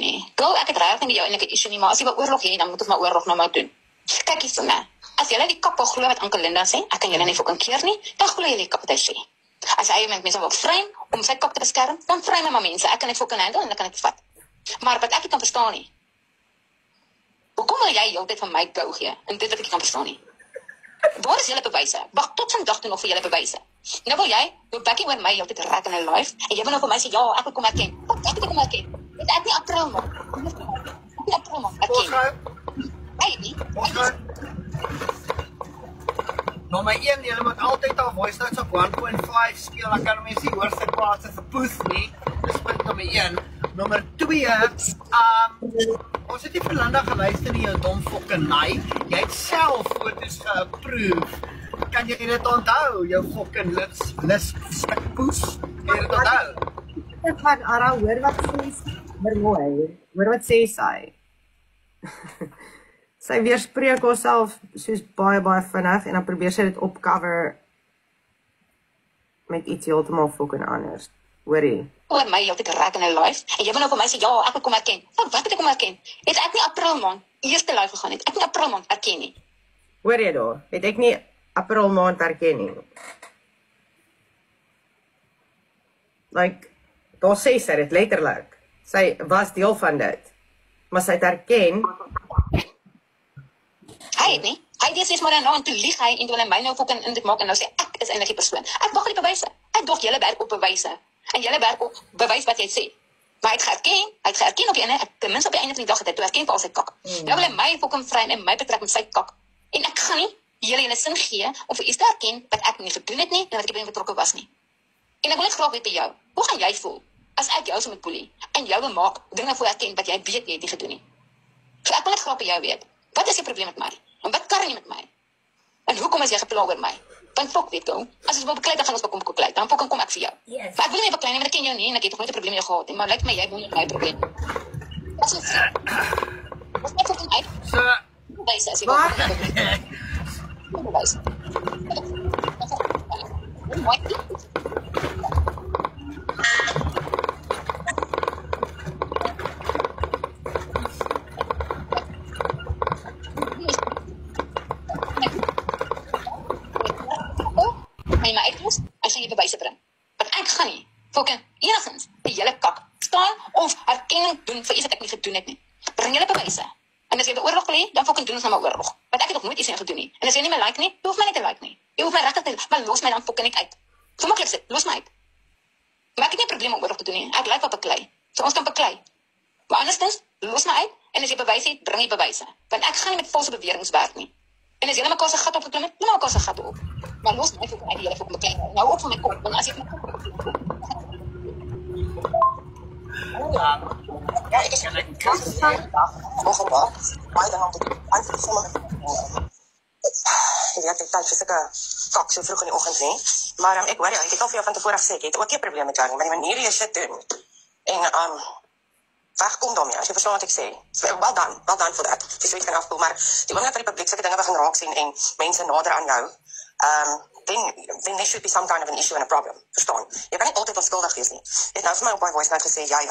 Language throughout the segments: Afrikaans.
nie. Girl, ek het regtig nie met jou eintlik 'n issue nie, maar as jy wil oorlog hê, dan moet ons maar oorlog nou maar doen. Kyk hier vir my. As julle die kap wil glo wat Anke Linda sê, ek kan julle nie fucking keer nie, dan glo julle die kap wat hy sê. As hy met mense wil vrym om sy kap te beskerm, dan vrym hy maar mense. Ek kan nie fucking handle en ek kan dit vat. Maar wat ek nie kan verstaan nie. Hoekom wil jy heeltyd van my gou gee? En dit wat ek nie kan verstaan nie. Waar is julle bewyse? Wag tot vandag toe nog vir julle bewyse. Nou wil jy, jou bekkie oor my heeltyd rek in 'n live en jy wil nou vir my sê ja, ek wil kom erken. Ek wil kom erken. Dit is nie april man. Dit is nie april man. Erken. Hey, nie. Nou my een, julle moet altyd al voice notes op 1.5 speel, dan kan mense nie hoor sy praat as 'n poes nie. Dis punt nommer 1. Nommer 2, ons het nie vir Linda geluister nie, jou dom fucking naai. Jy het self foto's ge-approve. Kan jy dit onthou, jou fucking lis poes? Kan jy dit onthou? Ek gaan Ara hoor wat sê sy. Hoor wat sê sy. Sy weerspreek haarself soos baie vinnig en dan probeer sy dit opcover met iets heeltemal fucking anders. Hoorie. Oor my heeltyd rek in 'n live en jy wil nou vir my sê ja, ek wil kom erken. Wat het ek kom erken? Het ek nie april maand eerste live gegaan het? Ek nie april maand erken nie. Hoor jy daar? Het ek nie april maand erken nie. Like, daar sê sy dit letterlik. Sy was deel van dit. Maar sy het erken. Hy het nie. Hy het steeds maar daarna en toe lieg hy en toe wil hy my nou fucking in dit maak en nou sê ek is eintlik die persoon. Ek wag vir die bewyse. Ek dog julle werk op bewyse. En julle werk op bewys wat jy sê. Maar hy het geërken op die ene, ten minste op die einde van die dag het hy toe erken vir al sy kak. Nou wil hy my fucking vrym en my betrek met sy kak. En ek gaan nie julle sin gee om vir iets te erken wat ek nie gedoen het nie en wat ek by betrokke was nie. En ek wil net graag weet by jou. Hoe gaan jy voel as ek jou so met boelie en jou wil maak dinge voor erken wat jy weet jy het nie gedoen nie? So ek wil net graag by jou weet. Wat is die probleem met my? En wat kan jy met my? En hoekom is jy gepla oor my? Want fok weet jy, as ons wil beklei, dan gaan ons beklei. Dan kom ek vir jou. Yes. Maar ek wil nie beklei nie, want ek ken jou nie en ek het nog nooit 'n probleem met jou gehad nie, maar lyk my jy moet my probleem. Wat is dit? Wat net fucking uit? So, Wys as jy Wat? wil. Wys. Wat? En my uitlos, as jy bewyse bring. Want ek gaan nie, fucking enigins, die hele kak staan of erkenning doen vir iets wat ek nie gedoen het nie. Bring julle bewyse. En as jy 'n oorlog wil hê, dan fucking doen ons nou maar oorlog. Want ek het nog nooit iets in gedoen nie. En as jy nie my like nie, jy hoef my nie te like nie. Jy hoef my regtig te, maar los my dan fucking net uit. So maklik is dit, los my uit. Maar ek het nie 'n probleem om oorlog te doen nie. Ek like wat beklei. So ons kan beklei. Maar andersins, los my uit en as jy bewyse het, bring jy bewyse. Want ek gaan nie met valse beweringe werk nie. En as julle mekaar se gat opgeklim het, mekaar se gat op. Maar los my fucking uit die hele fucking beklei. Nou op van my kop, want as jy Ja, ek is net ongemak. Baie dankie. Ek voel sommer jy het tyd vir sulke kak so vroeg in die oggend nie. Maar ek hoor jy, ek het al vir jou van tevore gesê, ek het ook 'n probleem met jou nie, maar die manier hoe jy shit doen. En wegkom daarmee, as jy verstaan wat ek sê. Well done for that. Dis zoiets kan afkoel, maar die oomblik dat die publiek sulke dinge begin raak sien en mense nader aan jou, then there should be some kind of an issue and a problem. Verstaan? Jy kan nie altyd onskuldig wees nie. Jy het nou vir my op my voice note gesê, jy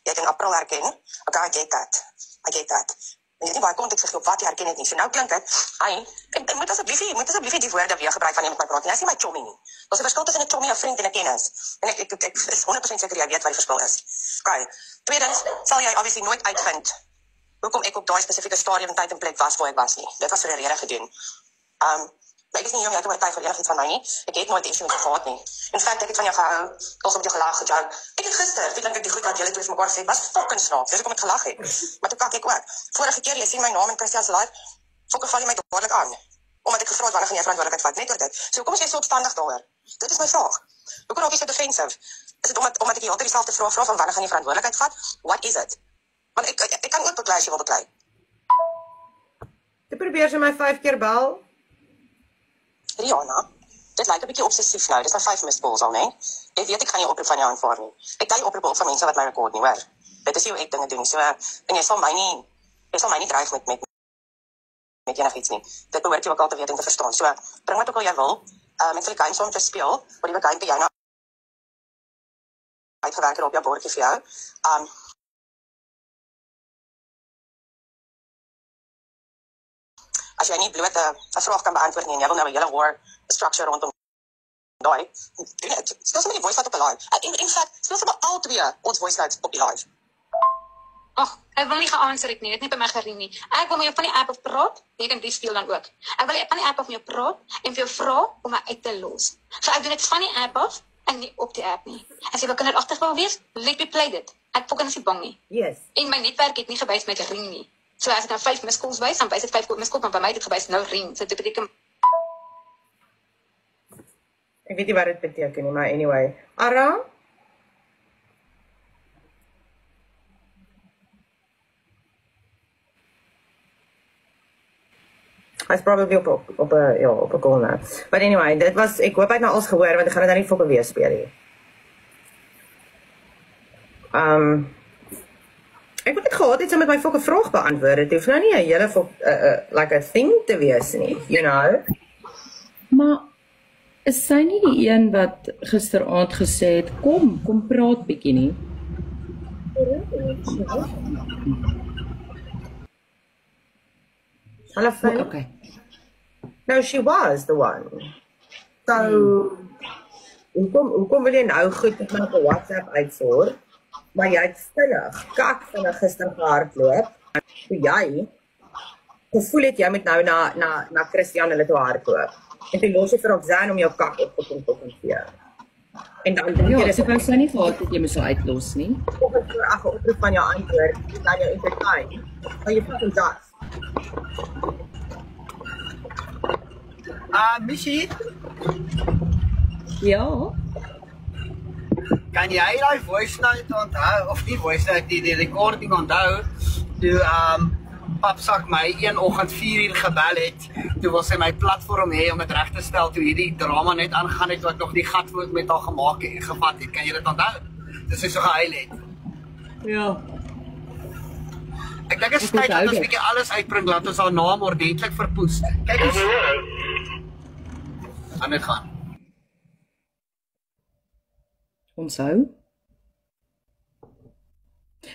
het in April herken. Okay, I get that. En jy het nie baie konteks gegee op wat jy herken het nie. So nou klink dit, ek moet asseblief nie die woorde weer gebruik van iemand met my praat nie. Hy sê my chommy nie. Daar's 'n verskil tussen 'n chommy, 'n vriend en 'n kennis. En ek is 100% seker jy weet wat die verskil is. Okay. Tweedens, sal jy obviously nooit uitvind hoekom ek op daai spesifieke stadium tyd en plek was waar ek was nie. Dit was vir 'n rede gedoen. Ek is nie hier om jou te oortuig van enigiets van my nie. Ek het nooit 'n issue met jou gehad nie. In feite, ek het van jou gehou, ons met jou gelag, gejoke. Ek het gister, weet ek die goed wat julle twee vir mekaar sê, was fucking snaaks. Dis hoekom ek gelag het. Maar toe kak ek ook. Vorige keer jy sien my naam in Christian's live, fucking val jy my dadelik aan. Omdat ek gevra het wanneer gaan jy verantwoordelikheid vat, net oor dit. So hoekom is jy so opstandig daaroor? Dit is my vraag. Hoekom raak jy so defensive? Is dit omdat ek jy altyd dieselfde vraag vra van wanneer gaan jy verantwoordelikheid vat? What is it? Want ek kan ook beklei as jy wil beklei. Jy probeer sy my 5 keer bel. Rihanna, dit lyk 'n bietjie obsessief nou. Dis al 5 missed calls al, né? Jy weet ek gaan nie oproep van jou aanvaar nie. Ek tel oproepe op van mense wat my rekord nie, hoor. Dit is hoe ek dinge doen. So en jy sal my nie dreig met enigiets nie. Dit behoort jy ook al te weet en te verstaan. So bring wat ook al jy wil. Ek wil die game saam te speel, maar die game by jou nou uitgewerk op jou bordjie vir jou. as jy nie bloot 'n vraag kan beantwoord nie en jy wil nou 'n hele hoor structure rondom daai, doen dit. Speel sommer die voice note op die live. In fact, speel sommer al twee ons voice notes op die live. Ag, ek wil nie geanswer het nie, dit het nie by my gering nie. Ek wil met jou van die app af praat, jy kan die speel dan ook. Ek wil van die app af met jou praat en vir jou vra om my uit te los. So ek doen dit van die app af en nie op die app nie. As jy wil kinderagtig wil wees, let me play dit. Ek fucking is nie bang nie. Yes. En my netwerk het nie gewys met ring nie. So as ek dan 5 miskools wys, dan wys dit 5 miskools, maar by my het dit gewys nou ring. So dit beteken Ek weet nie wat dit beteken nie, maar anyway. Ara? Hy's probably op 'n call nou. But anyway, dit was, ek hoop hy het nou alles gehoor, want ek gaan dit nou nie fokke weer speel nie. Ek moet dit gehad het so met my fokke vraag beantwoord. Dit hoef nou nie 'n hele like a thing te wees nie, you know. Maar is sy nie die een wat gisteraand gesê het, kom praat bietjie nie? Hallo, Okay. No, she was the one. So, hoekom wil jy nou goed met my op WhatsApp uitsoor? Maar jy het vinnig gister gehardloop. Toe jy gevoel het jy moet nou na Christian hulle toe hardloop. En toe los jy vir Roxanne om jou kak op te kom vir. En dan dink jy dis ek wou sy nie gehad het jy moet so uitlos nie. Of ek voor 'n oproep van jou antwoord, dan jou entertain. Maar jy fucking das. Michie, Ja. kan jy daai voice note onthou, of nie voice note, die recording onthou, toe Papsak my een oggend 4 uur gebel het, toe wil sy my platform hê om dit reg te stel, toe hierdie drama net aangaan het, toe ek nog die gatwoord met haar gevat het, kan jy dit onthou? Dis sy so gehuil het. Ja. Ek dink dit is tyd dat ons bietjie alles uitbring, laat ons haar naam ordentlik verpoes. Kyk eens. Aan dit gaan. Onthou?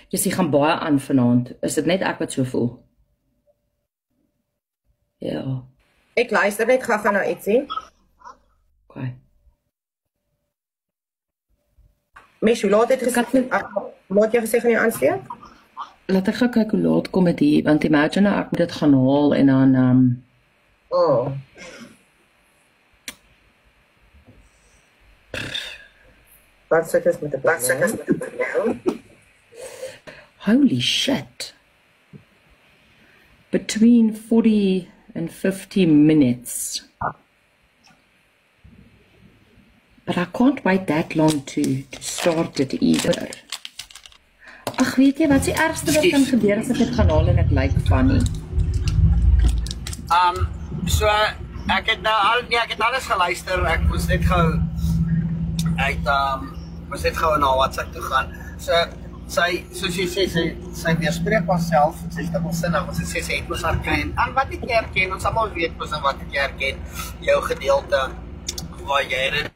Jy gaan baie aan vanaand. Is dit net ek wat so voel? Ja. Ek luister net gou na ietsie. Okay. Mes, hoe laat het jy gesê gaan jy aansteek? Laat ek gou kyk hoe laat kom dit hier, want imagine ek moet dit gaan haal en dan Wat sê jy met 'n plan? Holy shit. Between 40 and 50 minutes. But I can't wait that long to start it either. Ag, weet jy wat die ergste wat kan gebeur as ek dit gaan haal en ek lyk funny? So ek het nou ek het alles geluister. Ek moes net gou na WhatsApp toe gaan. So sy soos jy sê sy weerspreek haarself. Sy is dubbel sinnig. Want sy sê sy het mos herken. En wat het jy herken? Ons almal weet mos wat het jy herken? Jou gedeelte waar jy dit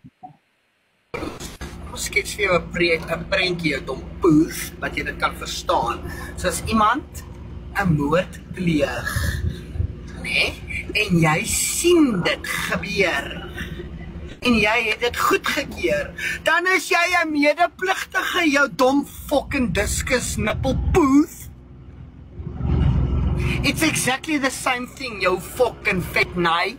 skets vir jou 'n prentjie, jou dom poes, wat jy dit kan verstaan. So as iemand 'n moord pleeg, nee, en jy sien dit gebeur, en jy het dit goedgekeur, dan is jy 'n medepligtige, jou dom fucking diskus nippelpoes. It's exactly the same thing, jou fucking vet naai.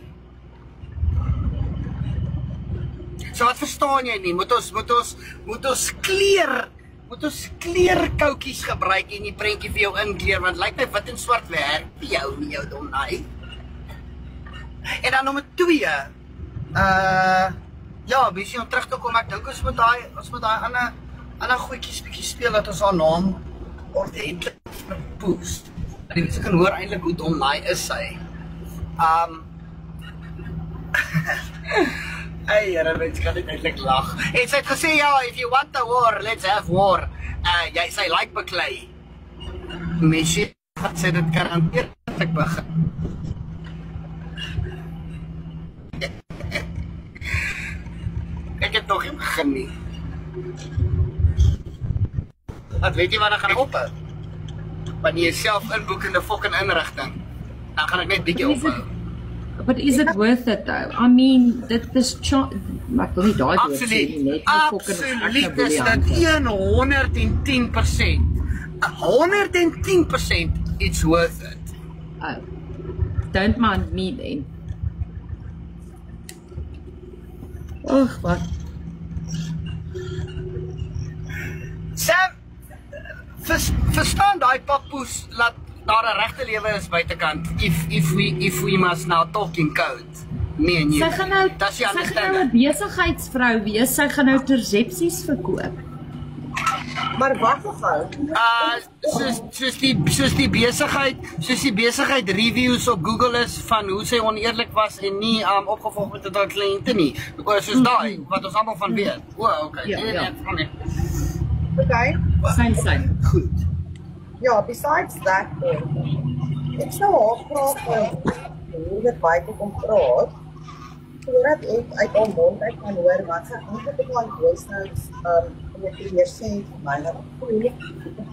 So wat verstaan jy nie? Moet ons kleerkoutjies gebruik en die prentjie vir jou inkleer, want lyk my wit en swart werk vir jou nie, jou dom naai. En dan nommer 2, ja, bietjie om terug te kom, ek dink ons moet daai ander goedjies bietjie speel, dat ons haar naam ordentlik verpoest. En die mense kan hoor eintlik hoe dom naai is sy. Hey, mens kan dit eintlik lag. En sy het gesê, ja, if you want a war, let's have war. Sy like beklei. Mensie, wat sy dit garandeer dat ek begin. Ek het nog nie begin nie. Wat weet jy wat dan gaan ophou? Wanneer jy self inboek in die fucking inrigting. Dan gaan ek net bietjie ophou. But is it worth it though? I mean, dit is maar ek wil nie daai woord sê nie, net Absoluut is dit 110%. 110% it's worth it. Oh, don't mind me then. Och, wat? Sam, verstaan daai papoes dat daar 'n regte lewe is buitekant. If we must now talk in code. Me en jy. Sy gaan nou 'n besigheidsvrou wees. Sy gaan nou tersepsies verkoop. Maar wat gou? Soos die besigheid reviews op Google is van hoe sy oneerlik was en nie opgevolg met haar kliënte nie. Soos daai wat ons almal van weet. Okay. Ja. Okay. Same. Goed. Ja, besides that, ek sou ook vra hoe dit buite kom praat. Sodat ek uit haar mond uit kan hoor wat sy eintlik op haar voice notes om het weer sê vir my.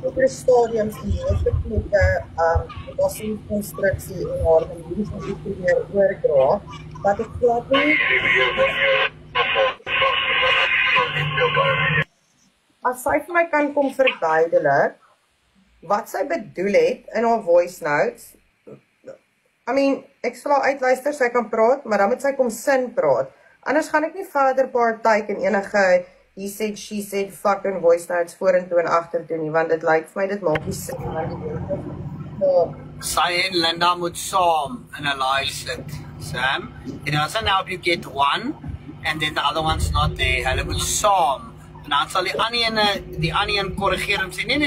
Op die stadiums en hoofdpunte was die konstruksie en haar manier van die probeer oordra, wat ek glad nie. As sy vir my kan kom verduidelik wat sy bedoel het in haar voice notes. I mean, ek sal haar uitluister, sy kan praat, maar dan moet sy kom sin praat. Anders gaan ek nie verder partake in enige he said, she said, fucking voice notes vorentoe en agtertoe nie, want dit lyk vir my, dit maak nie sin. Sy en Linda moet saam in 'n live sit, Sam. It doesn't help you get one, and then the other one's not there. Hulle moet saam. En dan sal die ander een korrigeer en sê, nee,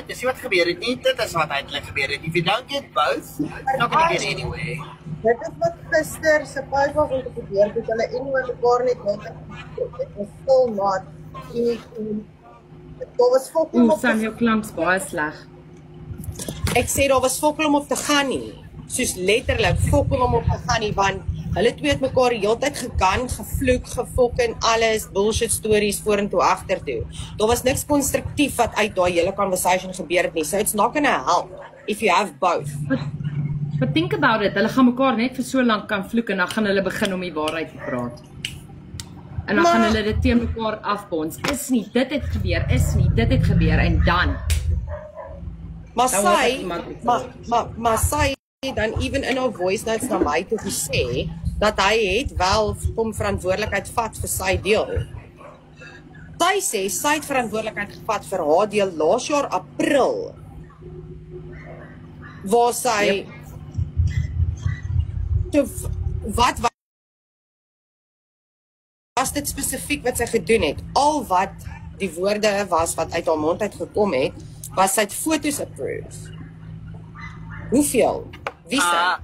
dis nie wat gebeur het nie, dit is wat eintlik gebeur het. If you don't get both, you're not gonna get anywhere. Dit is wat gister se pad was om te probeer, dat hulle en mekaar net dit was so laat. Daar was fokol op Sam, jou klank baie sleg. Ek sê daar was fokol om op te gaan nie. Soos letterlik fokol om op te gaan nie, want hulle twee het mekaar die hele tyd gekan, gevloek, gefok en alles, bullshit stories vorentoe agtertoe. Daar was niks konstruktief wat uit daai hele conversation gebeur het nie. So it's not gonna help if you have both. But think about it, hulle gaan mekaar net vir so lank kan vloek en dan gaan hulle begin om die waarheid te praat. En dan gaan hulle dit teen mekaar afbons. Is nie, dit het gebeur, is nie, dit het gebeur en dan. Maar sy dan even in haar voice notes na my toe gesê dat hy het wel kom verantwoordelikheid vat vir sy deel. Sy sê sy het verantwoordelikheid gevat vir haar deel laas jaar April. Waar sy wat was dit spesifiek wat sy gedoen het? Al wat die woorde was wat uit haar mond uit gekom het, was sy het foto's approved. Hoeveel? Wie sy?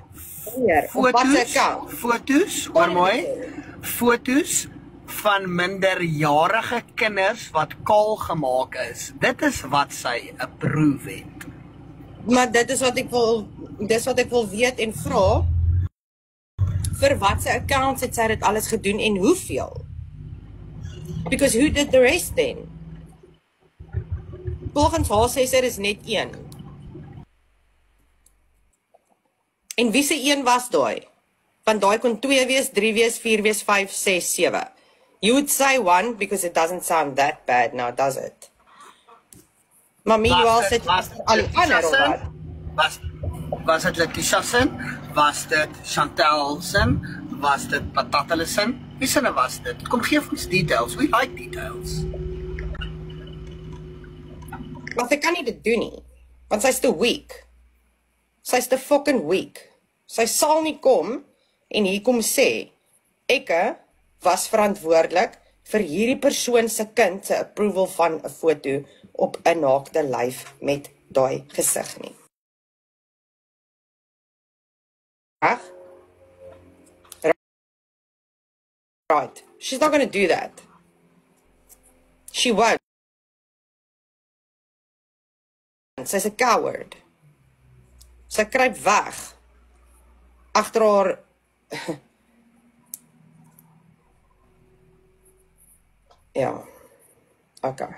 Foto's, hoor mooi, foto's van minderjarige kinders wat kaal gemaak is. Dit is wat sy approve het. Maar dit is wat ek wil weet en vra, vir wat sy accounts het sy dit alles gedoen en hoeveel? Because who did the rest then? Volgens haar sê sy is net een. En wie se een was daai? Want daai kon 2 wees, 3 wees, 4 wees, 5, 6, 7. You would say 1 because it doesn't sound that bad now, does it? Maar meanwhile sit al die ander of wat? Was dit Letitia sin? Was dit Chantel sin? Was dit Patatele sin? Wie sinne was dit? Kom geef ons details. We like details. Maar sy kan nie dit doen nie, want sy's te weak. Sy's te fucking weak. Sy sal nie kom en hier kom sê, ekke was verantwoordelik vir hierdie persoon se kind se approval van 'n foto op 'n naakte lyf met daai gesig nie. Right. She's not going to do that. She won't. Sy's 'n coward. Sy kruip weg agter haar ja. Okay.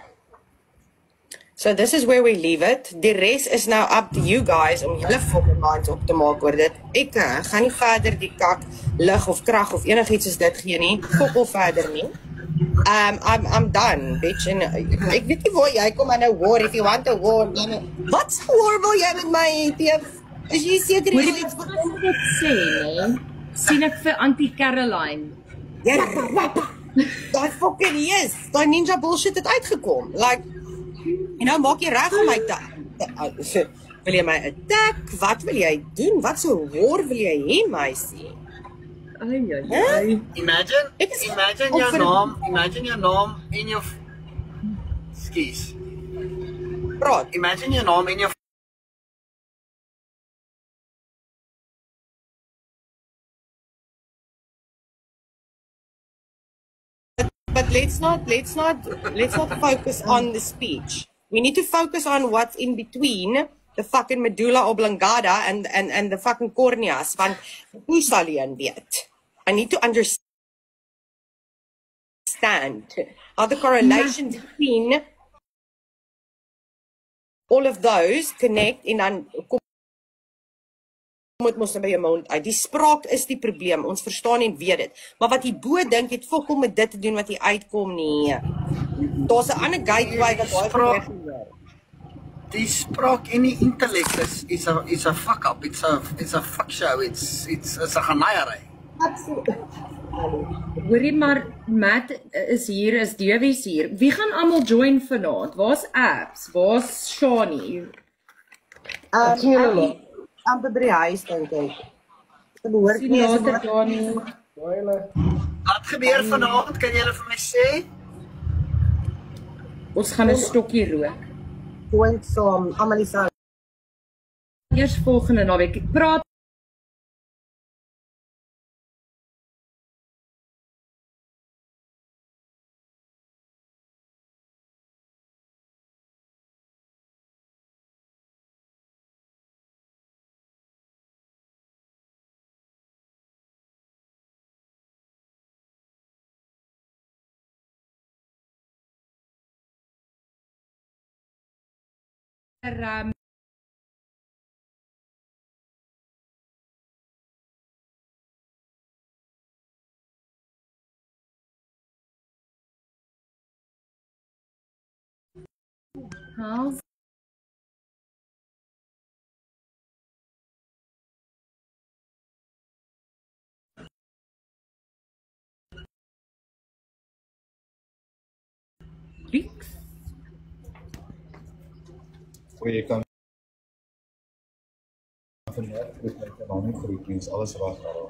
So this is where we leave it. Die res is now up to you guys om julle fucking minds op te maak oor dit. Ek gaan nie verder die kak lig of krag of enigiets is dit gee nie. Fokol verder nie. I'm done, bitch. En ek weet nie waar jy kom aan 'n war if you want a war. Wat's war wil jy met my teef? Is jy seker jy wil iets wat sê, nee? Sien ek vir Auntie Caroline. Ja, daai fucking yes. Daai ninja bullshit het uitgekom. Like, nou maak jy reg om my te wil jy my attack? Wat wil jy doen? Wat so war wil jy hê, meisie? Ai. Imagine your naam in jou skis. Praat. Imagine your naam in jou But let's not focus on the speech. We need to focus on what's in between the fucking medulla oblongata and the fucking corneas. Want hoe sal jy weet? I need to understand how the correlation between all of those connect en dan kom moet by jou mond uit. Die spraak is die probleem. Ons verstaan en weet dit. Maar wat jy bo dink het fokol met dit te doen wat jy uitkom nie. Daar's 'n ander gateway wat daai spraak. Die spraak en die intellek is a fuck up. It's a fuck show. It's a genaaiery. Absoluut. Hoorie maar Matt is hier, is Dewies hier. Wie gaan almal join vanaand? Waar's Abs? Waar's Shani? Amper by die huis dink ek. Ek behoort nie later Shani. Wat gebeur vanaand? Kan julle vir my sê? Ons gaan 'n stokkie rook. Join saam, almal dieselfde. Eers volgende naweek. Ek praat How's Bix? Jy kan vandag met my kanaal groetings, alles reg daar.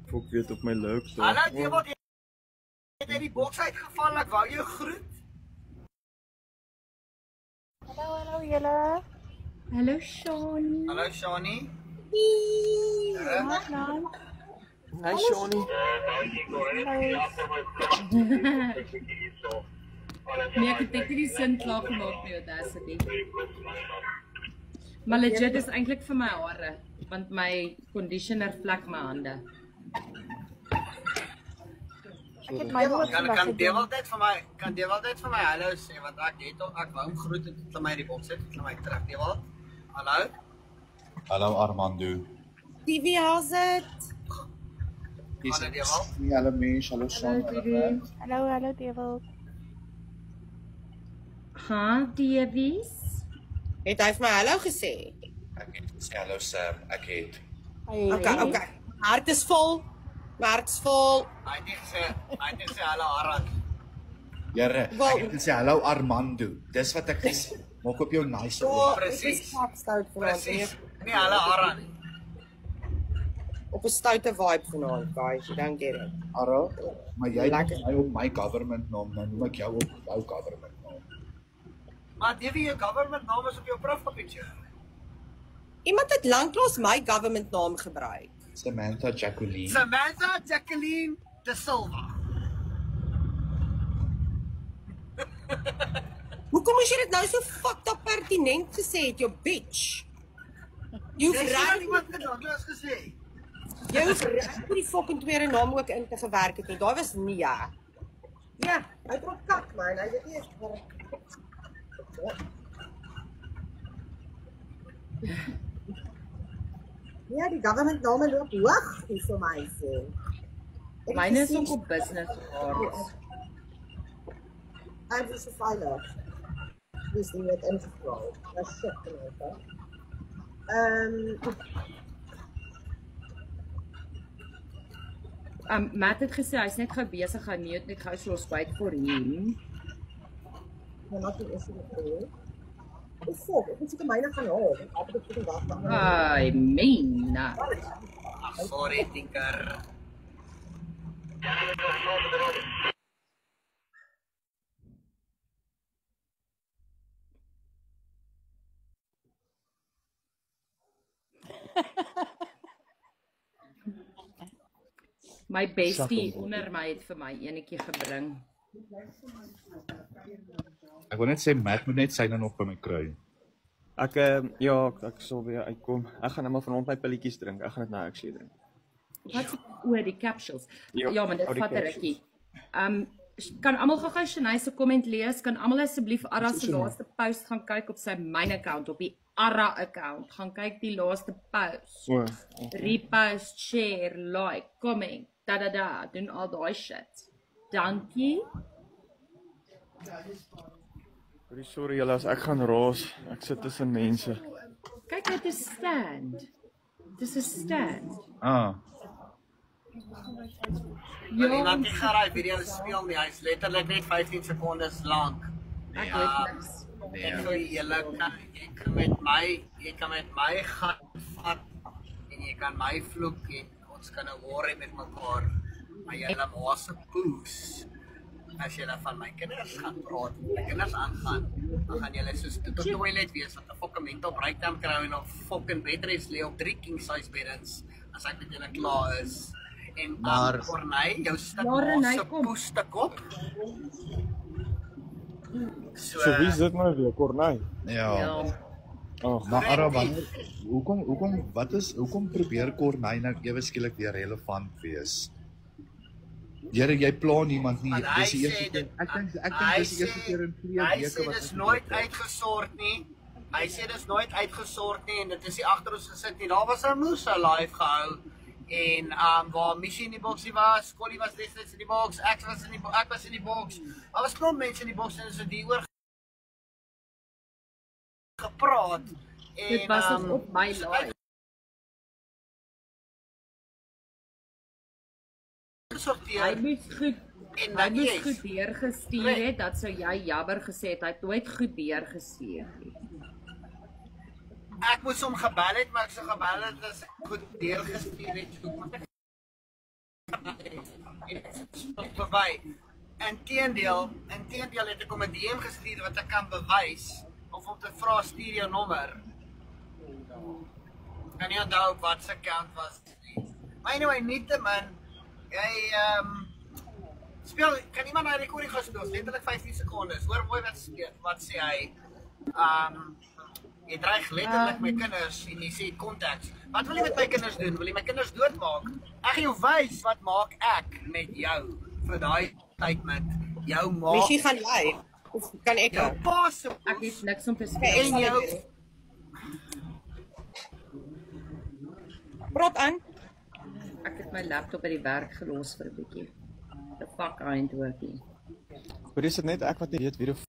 Fok weet op my laptop. Hallo, jy word het uit die boks uitgeval, ek wou jou groet. Hallo julle. Hallo Shani. Hallo Shani. Hi Shani. Nee, ek het nie sin klaar gemaak nie, asseblief. Maar legit is eintlik vir my hare, want my conditioner vlek my hande. Ek het my woord Kan Dewald net vir my hallo sê, want ek wou hom groet en het my die boks het, het my terug Dewald. Hallo? Hallo Armando. TV, how's it? Hallo Dewald. Hallo mens, hallo Sean. Hallo Dewald. Ha, Dewies? Het hy vir my hallo gesê? Ek het gesê hallo Sam, ek het. Okay. Hart is vol. My hart is vol. Hy het gesê hallo Arad. Jare, ek het gesê hallo Armando. Dis wat ek gesê. Maak op jou nice oor. Presies. Presies. Nee, hallo Arad. Op 'n stoute vibe vanaand, guys. You don't get it. Ara, maar jy Lekker. noem my op my government naam, dan noem ek jou op jou government naam. Maar Dewie, jou government naam is op jou profielpicture. Iemand het lanklaas my government naam gebruik. Samantha Jacqueline. Samantha Jacqueline De Silva. Hoekom moes jy dit nou so fucked up pertinent gesê het, jou bitch? Jy Dis reg wat iemand gedooglas gesê. jy hoef reg nie die fucking tweede naam ook in te gewerk het nie. Daai was nie ja. Ja, hy trok kak man, hy weet nie eens waar. Ja, die government name loop hoog, hier vir my sê. Myne is ook op business cards. Hy is so veilig. Dis die wat ingeval. Dat is shit genoeg, Matt het gesê hy's net gou besig, hy mute net gou so spyt vir hom. Maar not die issue met hom. Dis so, ek moet seker myne gaan haal. Ek het dit wag. I mean. Sorry, Tinker. My bestie onder my het vir my enetjie gebring. Ek wil net sê Matt moet net syne nog by my kry. Ek sal weer uitkom. Ek gaan nou maar vanaand my pilletjies drink. Ek gaan dit nou actually drink. Wat oor die capsules? Ja, maar dit die vat 'n capsules. rukkie. Kan almal gou-gou Shanae se komment lees? Kan almal asseblief Ara se laaste post gaan kyk op sy myn account, op die Ara account. Gaan kyk die laaste post. O, Repost, share, like, comment, doen al daai shit. Dankie. sorry julle as ek gaan raas. Ek sit tussen mense. Kyk, dit is stand. Dis 'n stand. Ja, want ek gaan daai video speel nie. Hy's letterlik net 15 sekondes lank. Ek weet niks. Ek sê jy kan met my gaan vat en jy kan my vloek en ons kan 'n worry met mekaar. Maar jy laat mos 'n poes. As jy dan van my kinders gaan praat, my kinders aangaan, dan gaan julle soos tot die toilet wees wat 'n fucking mental breakdown kry en op fucking bedrest lê op 3 king size beddens as ek met julle klaar is. En dan Corneille, jou stuk mosse poeste kop. So wie is dit nou weer? Corneille? Ja. Maar Ara, hoekom probeer Corneille nou ewe skielik weer relevant wees? Jy pla niemand nie. Dis die eerste keer. Ek dink dis die eerste keer in 2 weke wat hy sê dis nooit uitgesort nie. Hy sê dis nooit uitgesort nie en dit is nie agter ons gesit nie. Daar was 'n Musa live gehou en waar Missie in die boksie was, Collie was destyds in die boks, ek was in die boks. Daar was klomp mense in die boks en so die oor gepraat en dit was op my live. Hy moes goed deurgestuur het, dat sou jy jammer gesê het, hy het nooit goed deurgestuur nie. Ek moes hom gebel het, maar ek sou gebel het as ek goed deurgestuur het. Verby. Inteendeel het ek hom 'n DM gestuur wat ek kan bewys of om te vra stuur jou nommer. Kan nie onthou wat se account was nie. Maar anyway, nietemin, jy speel, kan iemand na recording gaan speel, letterlik 15 sekondes, hoor mooi wat sê hy, jy dreig letterlik my kinders en jy sê contacts, wat wil jy met my kinders doen, wil jy my kinders doodmaak, ek gaan jou wys wat maak ek met jou, vir die tyd met jou maak, Missie gaan jy, of kan ek jou paas, ek het niks om te en speel, jou, praat aan, ek het my laptop by die werk gelos vir 'n bietjie. The fuck I ain't working. Maar is dit net ek wat nie weet wie die